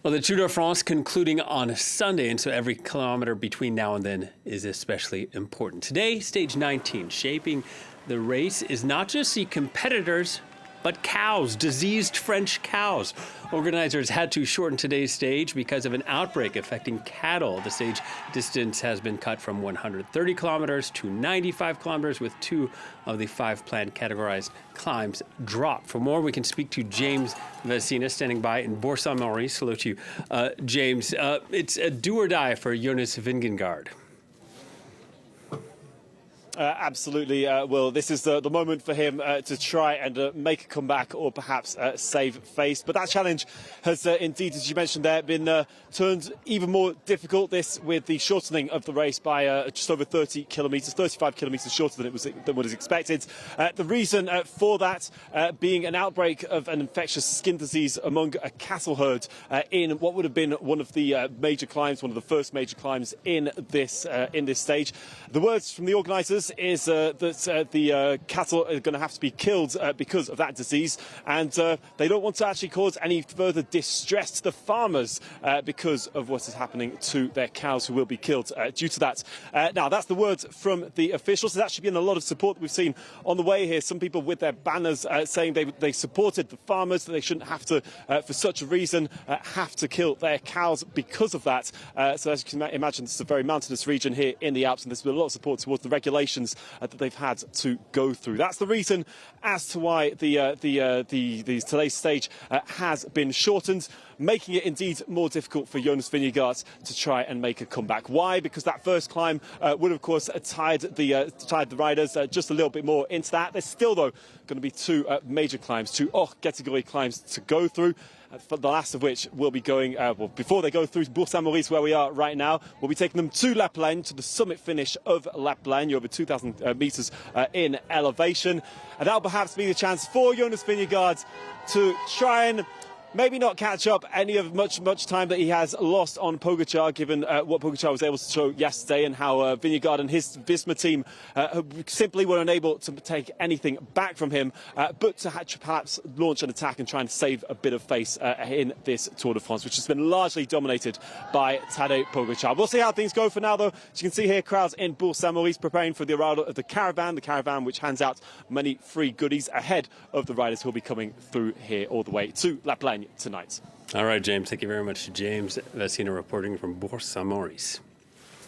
Well, the Tour de France concluding on Sunday, and so every kilometer between now and then is especially important. Today, stage 19, shaping the race is not just the competitors, but cows, diseased French cows. Organizers had to shorten today's stage because of an outbreak affecting cattle. The stage distance has been cut from 130 kilometers to 95 kilometers, with 2 of the 5 planned categorized climbs dropped. For more, we can speak to James Vasina, standing by in Bour Saint Maurice. Hello to you, James. It's a do or die for Jonas Vingegaard. Absolutely, Will. This is the moment for him to try and make a comeback or perhaps save face. But that challenge has indeed, as you mentioned there, been turned even more difficult. This with the shortening of the race by just over 30 kilometres, 35 kilometres shorter than what was expected. The reason for that being an outbreak of an infectious skin disease among a cattle herd in what would have been one of the major climbs, one of the first major climbs in this stage. The words from the organisers is that the cattle are going to have to be killed because of that disease, and they don't want to actually cause any further distress to the farmers because of what is happening to their cows who will be killed due to that. Now, that's the words from the officials. There's actually been a lot of support that we've seen on the way here. Some people with their banners saying they supported the farmers, that they shouldn't have to, for such a reason, have to kill their cows because of that. So as you can imagine, this is a very mountainous region here in the Alps, and there's been a lot of support towards the regulations that they've had to go through. That's the reason as to why today's stage has been shortened, making it indeed more difficult for Jonas Vingegaard to try and make a comeback. Why? Because that first climb would, of course, tied the riders just a little bit more into that. There's still, though, going to be 2 major climbs, 2 hors category climbs to go through. For the last of which will be going, before they go through Bour Saint Maurice, where we are right now, we'll be taking them to La Plagne, to the summit finish of La Plagne, over 2,000 metres in elevation. And that'll perhaps be the chance for Jonas Vingegaard to try and maybe not catch up any of much time that he has lost on Pogačar, given what Pogačar was able to show yesterday, and how Vingegaard and his Visma team simply were unable to take anything back from him, but to perhaps launch an attack and try and save a bit of face in this Tour de France, which has been largely dominated by Tadej Pogačar. We'll see how things go. For now, though, as you can see here, crowds in Bour Saint Maurice preparing for the arrival of the caravan which hands out many free goodies ahead of the riders who will be coming through here all the way to La Plagne tonight. All right, James. Thank you very much. James Vasina reporting from Bour Saint Maurice.